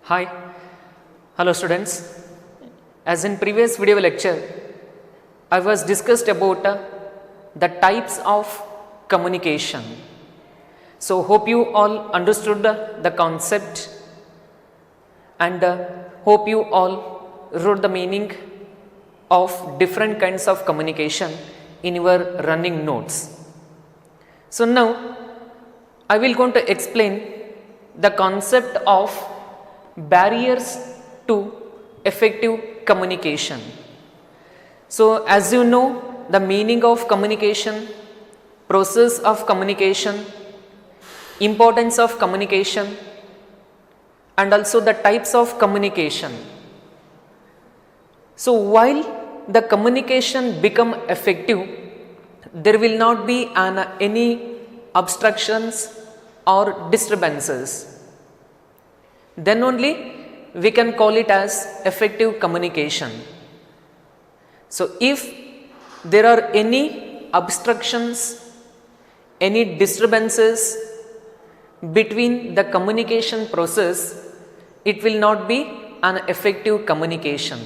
Hi, hello students. As in previous video lecture, I was discussed about the types of communication. So hope you all understood the concept and hope you all wrote the meaning of different kinds of communication in your running notes. So now I will going to explain the concept of barriers to effective communication. So as you know, the meaning of communication, process of communication, importance of communication, and also the types of communication. So while the communication become effective, there will not be any obstructions or disturbances. Then only we can call it as effective communication. So if there are any obstructions, any disturbances between the communication process, it will not be an effective communication.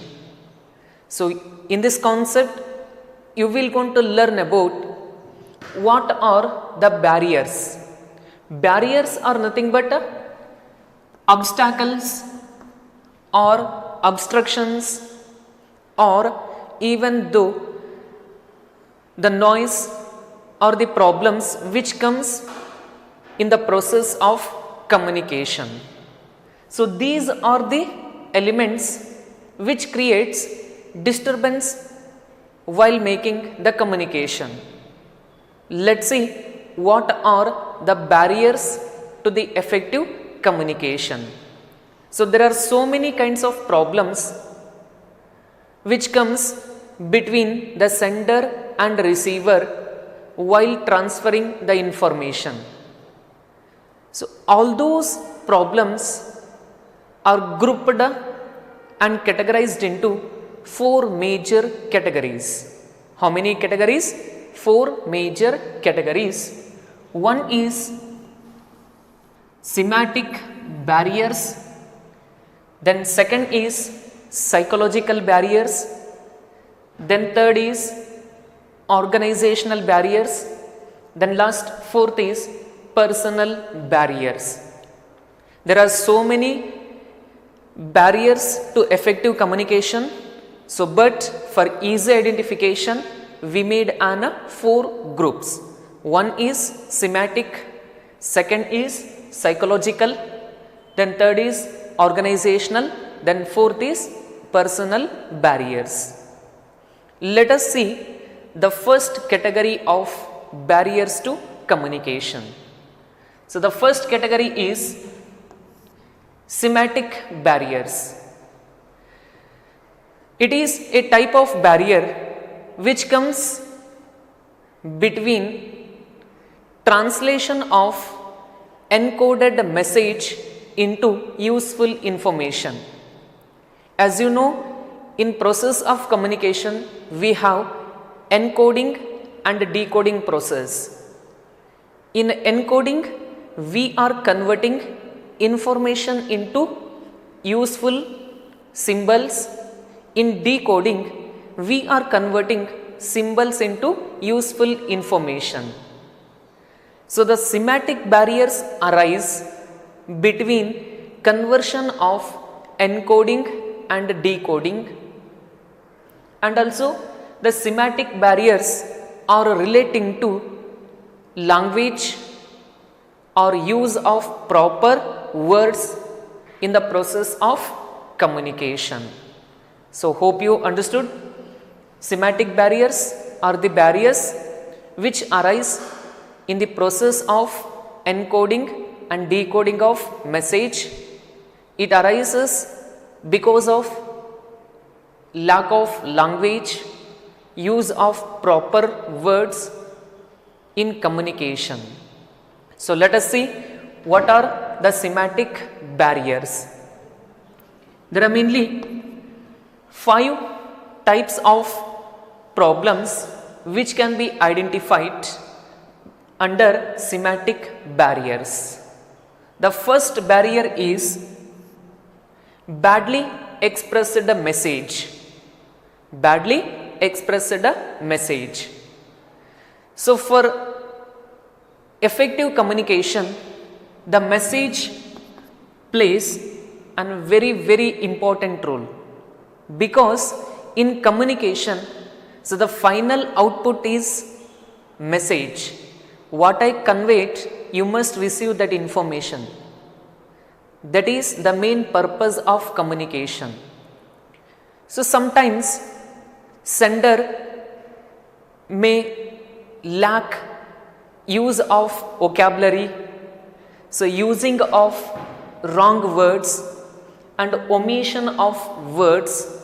So in this concept, you will going to learn about what are the barriers. Barriers are nothing but obstacles or obstructions, or even though the noise or the problems which comes in the process of communication. So these are the elements which creates disturbance while making the communication. Let's see what are the barriers to the effective communication. So there are so many kinds of problems which comes between the sender and receiver while transferring the information. So all those problems are grouped and categorized into 4 major categories. How many categories? 4 major categories. One is semantic barriers, then second is psychological barriers, then third is organizational barriers, then last fourth is personal barriers. There are so many barriers to effective communication. So but for easy identification, we made 4 groups. One is semantic, second is psychological, then third is organizational, then fourth is personal barriers. Let us see the first category of barriers to communication. So the first category is semantic barriers. It is a type of barrier which comes between translation of encoded message into useful information. As you know, in process of communication, we have encoding and decoding process. In encoding, we are converting information into useful symbols. In decoding, we are converting symbols into useful information. So the semantic barriers arise between conversion of encoding and decoding, and also the semantic barriers are relating to language or use of proper words in the process of communication. So hope you understood. Semantic barriers are the barriers which arise in the process of encoding and decoding of message. It arises because of lack of language, use of proper words in communication. So let us see what are the semantic barriers. There are mainly 5 types of problems which can be identified under semantic barriers. The first barrier is badly expressed message. Badly expressed message. So for effective communication, the message plays a very important role, because in communication, so the final output is message. What I conveyed, you must receive that information. That is the main purpose of communication. So sometimes sender may lack use of vocabulary, so using of wrong words and omission of words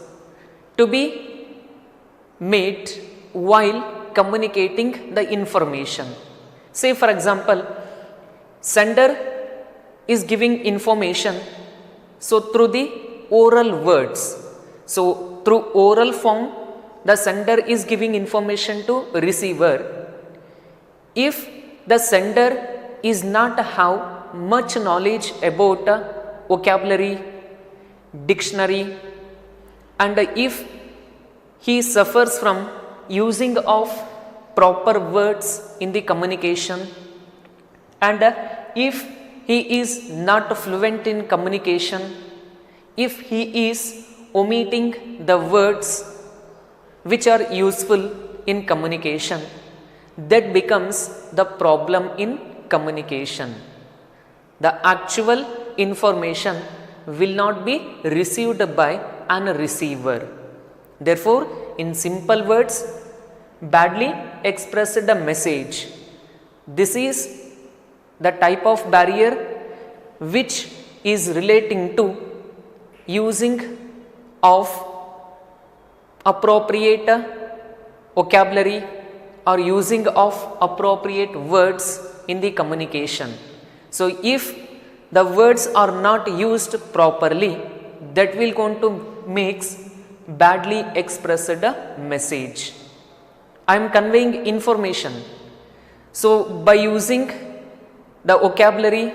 to be made while communicating the information. Say for example, sender is giving information, so through the oral words, so through oral form the sender is giving information to receiver. If the sender is not have much knowledge about vocabulary, dictionary, and if he suffers from using of proper words in the communication, and if he is not fluent in communication, if he is omitting the words which are useful in communication, that becomes the problem in communication. The actual information will not be received by an receiver. Therefore, in simple words, badly expressed message. This is the type of barrier which is relating to using of appropriate vocabulary or using of appropriate words in the communication. So if the words are not used properly, that will going to makes badly expressed message. I am conveying information. So by using the vocabulary,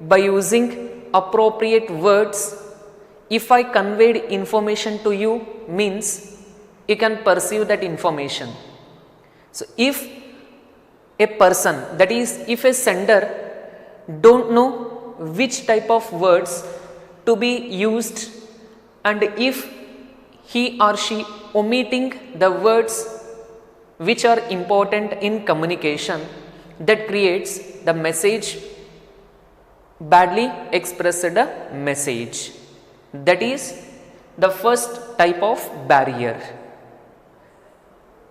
by using appropriate words, if I conveyed information to you, means you can perceive that information. So if a person, that is if a sender don't know which type of words to be used, and if he or she omitting the words which are important in communication, that creates the message badly expressed message. That is the first type of barrier.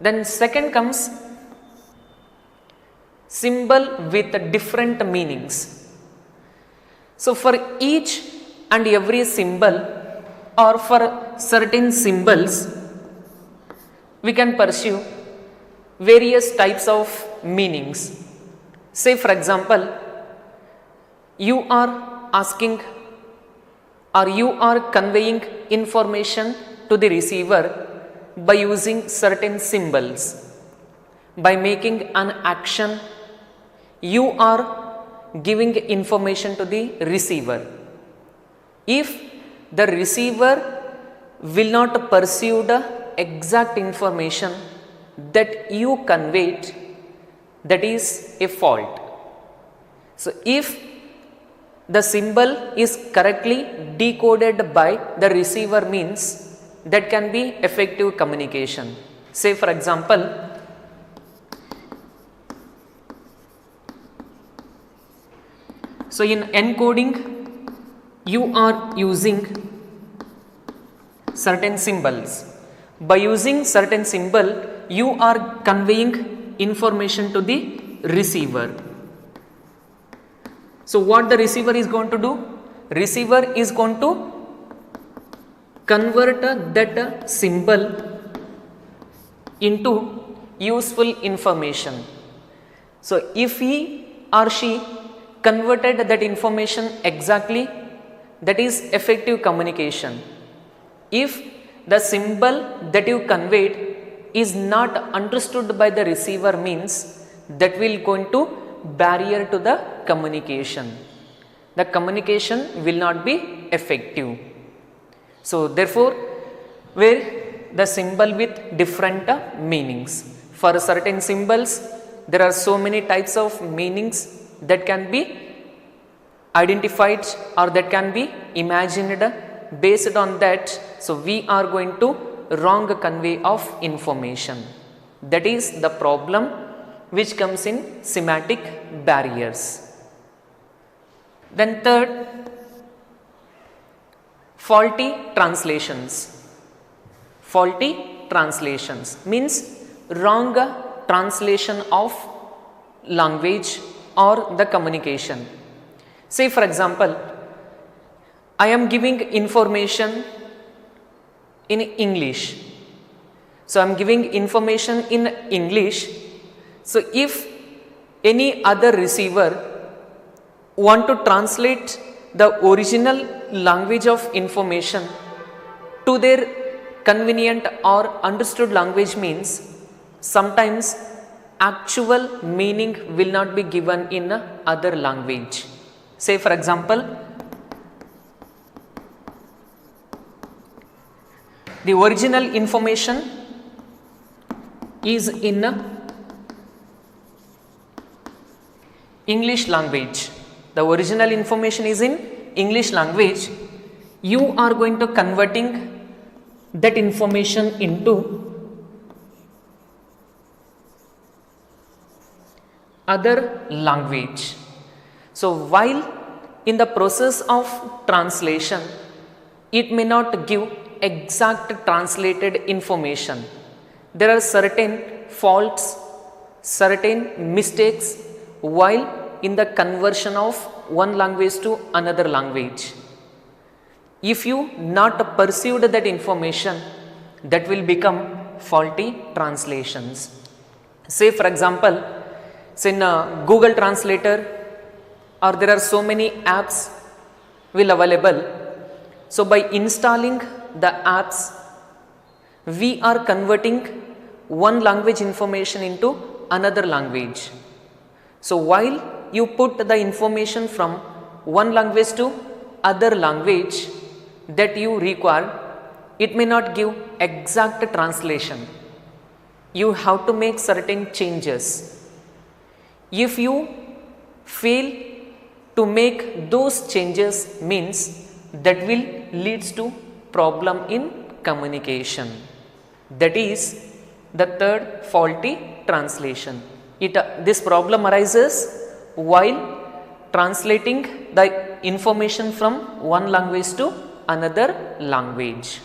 Then second comes symbol with different meanings. So for each and every symbol, or for certain symbols, we can pursue various types of meanings. Say for example, you are asking or you are conveying information to the receiver by using certain symbols. By making an action, you are giving information to the receiver. If the receiver will not pursue the exact information that you conveyed, that is a fault. So if the symbol is correctly decoded by the receiver, means that can be effective communication. Say for example, so in encoding you are using certain symbols. By using certain symbol, you are conveying information to the receiver. So what the receiver is going to do? Receiver is going to convert that symbol into useful information. So if he or she converted that information exactly, that is effective communication. If the symbol that you conveyed is not understood by the receiver, means that will going to barrier to the communication. The communication will not be effective. So therefore, where the symbol with different meanings. For certain symbols, there are so many types of meanings that can be identified or that can be imagined. Based on that, so we are going to wrong convey of information. That is the problem which comes in semantic barriers. Then third, faulty translations. Faulty translations means wrong translation of language or the communication. Say for example, I am giving information in English. So I am giving information in English. So if any other receiver want to translate the original language of information to their convenient or understood language, means sometimes actual meaning will not be given in other language. Say for example, the original information is in English language. The original information is in English language. You are going to converting that information into other language. So while in the process of translation, it may not give exact translated information. There are certain faults, certain mistakes while in the conversion of one language to another language. If you not pursued that information, that will become faulty translations. Say for example, say in Google Translator, or there are so many apps will available. So by installing the apps, we are converting one language information into another language. So while you put the information from one language to other language that you require, it may not give exact translation. You have to make certain changes. If you fail to make those changes, means that will leads to problem in communication. That is the third faulty translation. This problem arises while translating the information from one language to another language.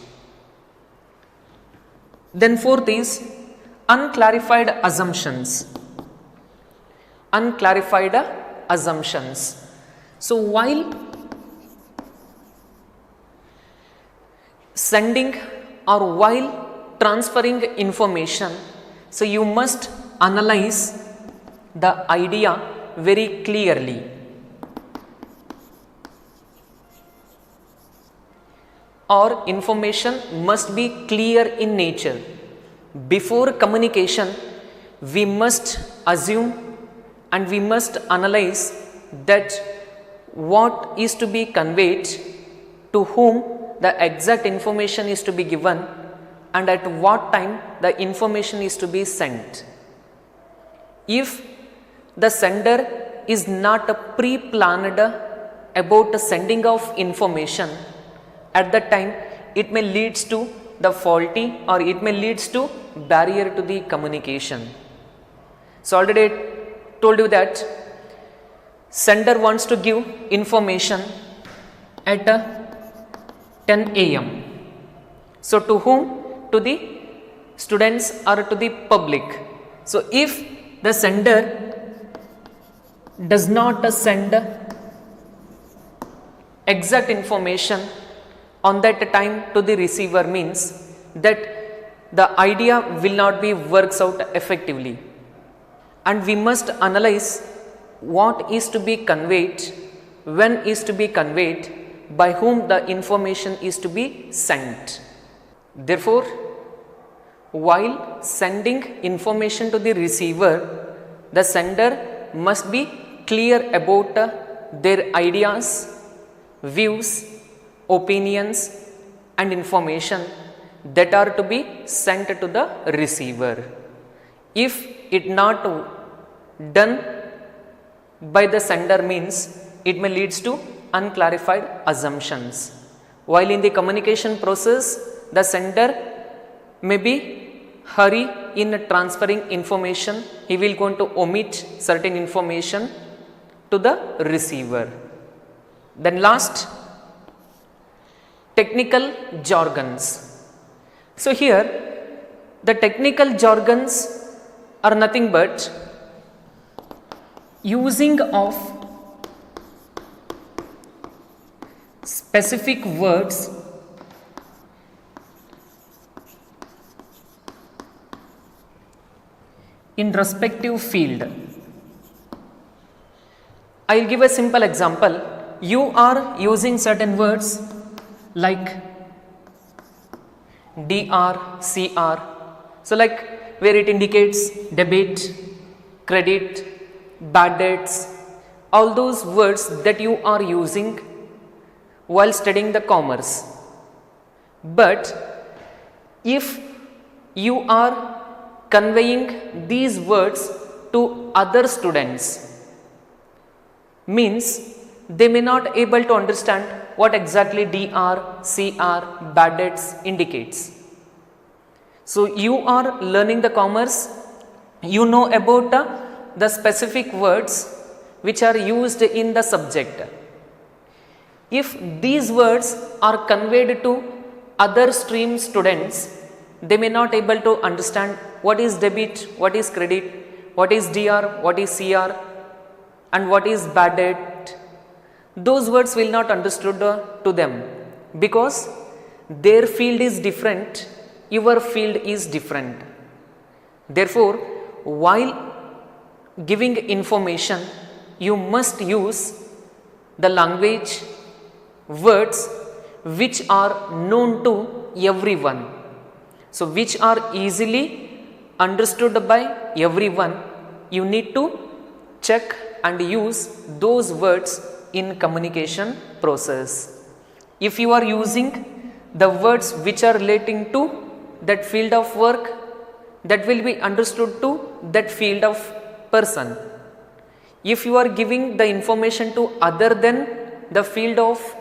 Then fourth is unclarified assumptions. Unclarified assumptions. So while sending or while transferring information, so you must analyze the idea very clearly. Or information must be clear in nature. Before communication, we must assume and we must analyze that what is to be conveyed, to whom the exact information is to be given, and at what time the information is to be sent. If the sender is not pre-planned about the sending of information, at that time it may leads to the faulty, or it may leads to barrier to the communication. So already I told you that sender wants to give information at 10 a.m. So to whom? To the students or to the public. So if the sender does not send exact information on that time to the receiver, means that the idea will not be works out effectively. And we must analyze what is to be conveyed, when is to be conveyed, by whom the information is to be sent. Therefore, while sending information to the receiver, the sender must be clear about their ideas, views, opinions, and information that are to be sent to the receiver. If it not done by the sender means it may leads to unclarified assumptions. While in the communication process, the sender may be hurry in transferring information, he will going to omit certain information to the receiver. Then last, technical jargons. So here the technical jargons are nothing but using of specific words in respective field. I will give a simple example. You are using certain words like DR, CR. So like where it indicates debit, credit, bad debts, all those words that you are using while studying the commerce. But if you are conveying these words to other students, means they may not able to understand what exactly DR, CR, bad debts indicates. So you are learning the commerce, you know about the specific words which are used in the subject. If these words are conveyed to other stream students, they may not able to understand what is debit, what is credit, what is DR, what is CR, and what is bad debt. Those words will not understood to them because their field is different, your field is different. Therefore, while giving information, you must use the language, words which are known to everyone. So, which are easily understood by everyone, you need to check and use those words in communication process. If you are using the words which are relating to that field of work, that will be understood to that field of person. If you are giving the information to other than the field of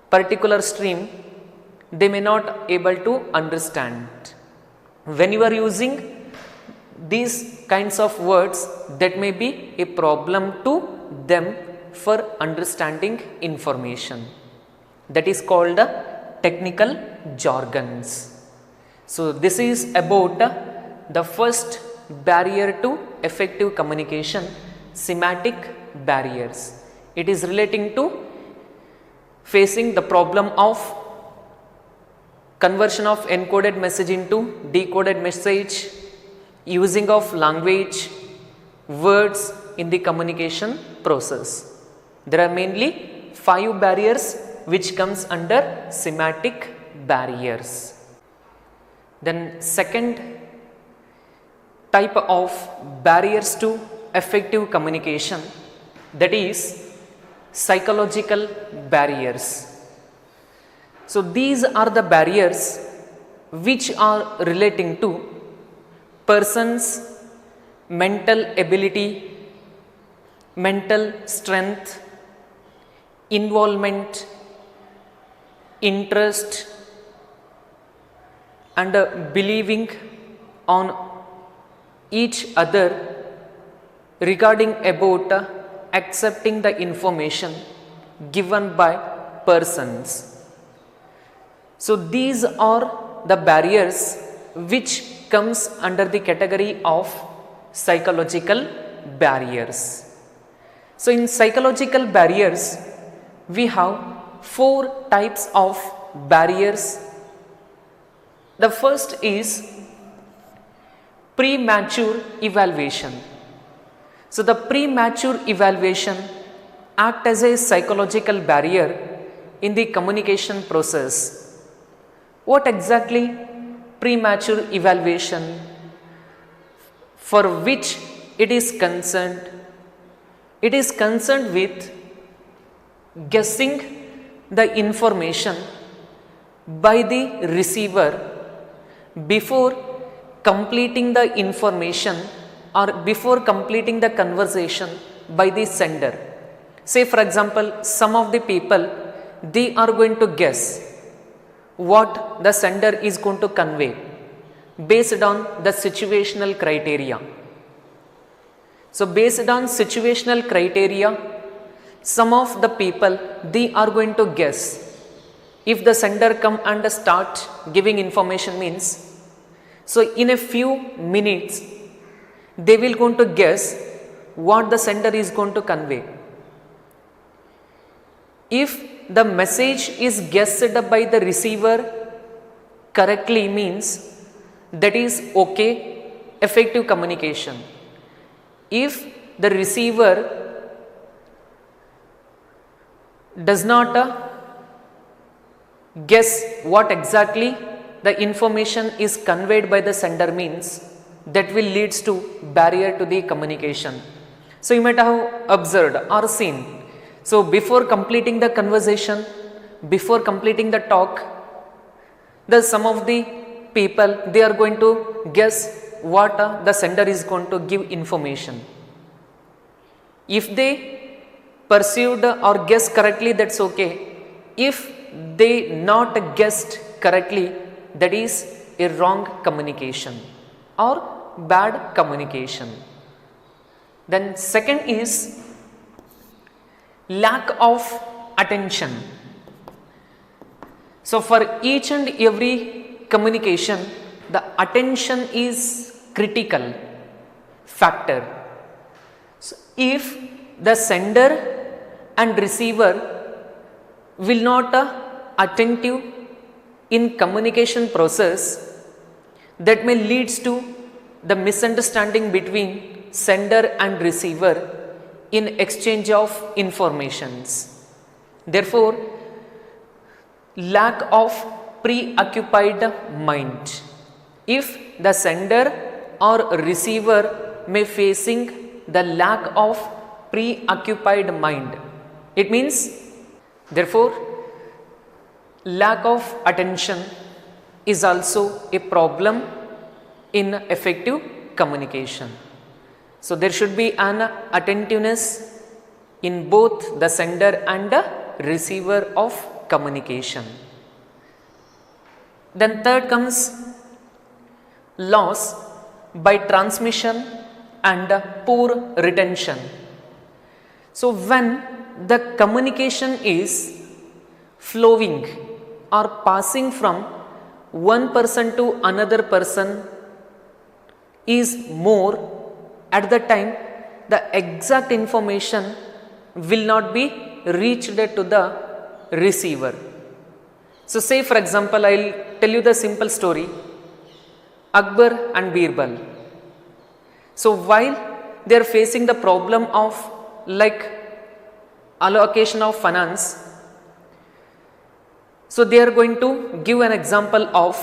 particular stream, they may not able to understand. When you are using these kinds of words, that may be a problem to them for understanding information. That is called technical jargons. So this is about the first barrier to effective communication, semantic barriers. It is relating to facing the problem of conversion of encoded message into decoded message, using of language, words in the communication process. There are mainly 5 barriers which comes under semantic barriers. Then second type of barriers to effective communication, that is psychological barriers. So these are the barriers which are relating to person's mental ability, mental strength, involvement, interest, and believing on each other regarding about accepting the information given by persons. So these are the barriers which comes under the category of psychological barriers. So in psychological barriers, we have 4 types of barriers. The first is premature evaluation. So the premature evaluation acts as a psychological barrier in the communication process. What exactly premature evaluation, for which it is concerned? It is concerned with guessing the information by the receiver before completing the information or before completing the conversation by the sender. Say for example, some of the people, they are going to guess what the sender is going to convey based on the situational criteria. So based on situational criteria, some of the people, they are going to guess. If the sender come and start giving information means, so in a few minutes they will going to guess what the sender is going to convey. If the message is guessed by the receiver correctly means that is okay, effective communication. If the receiver does not guess what exactly the information is conveyed by the sender means, that will leads to barrier to the communication. So you might have observed or seen, so before completing the conversation, before completing the talk, some of the people, they are going to guess what the sender is going to give information. If they perceived or guessed correctly, that's okay. If they not guessed correctly, that is a wrong communication or bad communication. Then second is lack of attention. So for each and every communication, the attention is critical factor. So if the sender and receiver will not attentive in communication process, that may leads to the misunderstanding between sender and receiver in exchange of informations. Therefore, lack of preoccupied mind. If the sender or receiver may facing the lack of preoccupied mind, it means therefore lack of attention is also a problem in effective communication. So there should be an attentiveness in both the sender and the receiver of communication. Then third comes loss by transmission and poor retention. So when the communication is flowing or passing from one person to another person is more, at the time the exact information will not be reached to the receiver. So say for example, I will tell you the simple story, Akbar and Birbal. So while they are facing the problem of like allocation of finance, so they are going to give an example of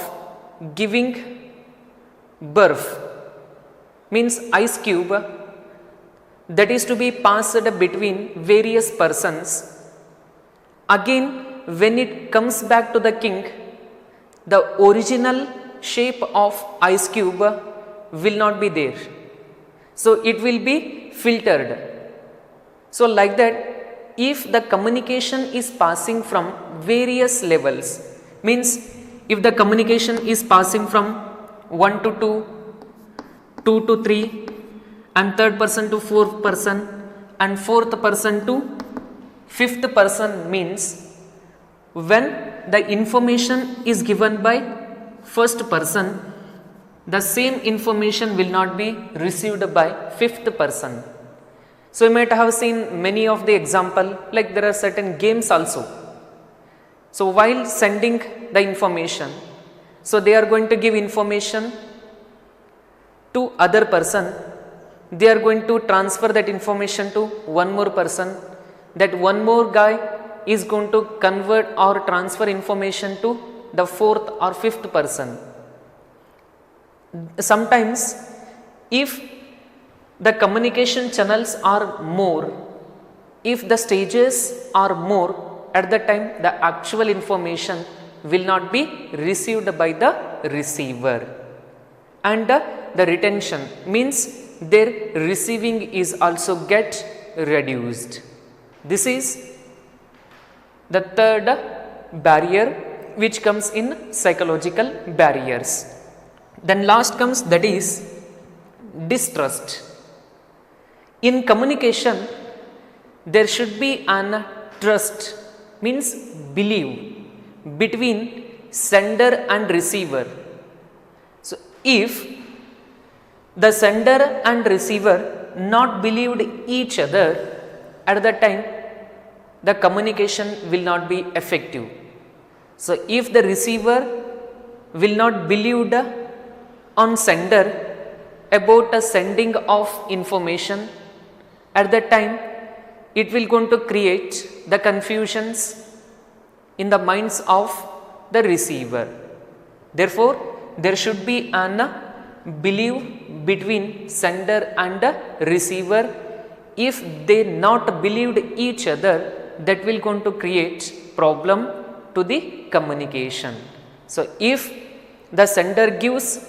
giving birth, means ice cube that is to be passed between various persons. Again, when it comes back to the king, the original shape of ice cube will not be there. So it will be filtered. So like that, if the communication is passing from various levels, means if the communication is passing from 1 to 2, 2 to 3, and third person to fourth person, and fourth person to fifth person, means when the information is given by first person, the same information will not be received by fifth person. So you might have seen many of the example, like there are certain games also. So while sending the information, so they are going to give information to other person, they are going to transfer that information to one more person, that one more guy is going to convert or transfer information to the fourth or fifth person. Sometimes if the communication channels are more, if the stages are more, at the time the actual information will not be received by the receiver, and the retention means their receiving is also get reduced. This is the third barrier which comes in psychological barriers. Then last comes, that is distrust. In communication there should be an trust, means believe, between sender and receiver. So if the sender and receiver not believed each other, at that time the communication will not be effective. So if the receiver will not believe on sender about the sending of information, at that time it will going to create the confusions in the minds of the receiver. Therefore there should be an belief between sender and receiver. If they not believed each other, that will going to create problem to the communication. So if the sender gives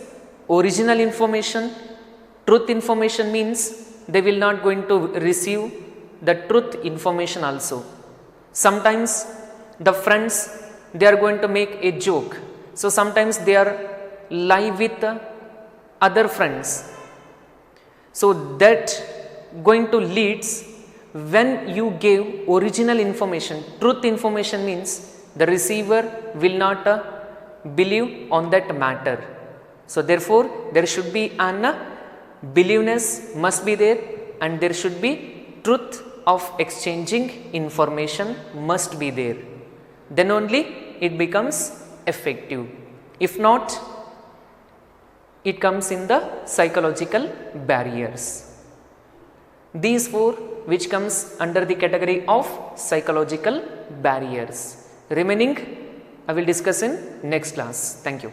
original information, truth information, means they will not going to receive the truth information also. Sometimes the friends, they are going to make a joke, so sometimes they are lie with other friends. So that going to leads, when you gave original information, truth information, means the receiver will not believe on that matter. So therefore there should be an believeness must be there, and there should be truth of exchanging information must be there. Then only it becomes effective. If not, it comes in the psychological barriers. These four which comes under the category of psychological barriers. Remaining I will discuss in next class. Thank you.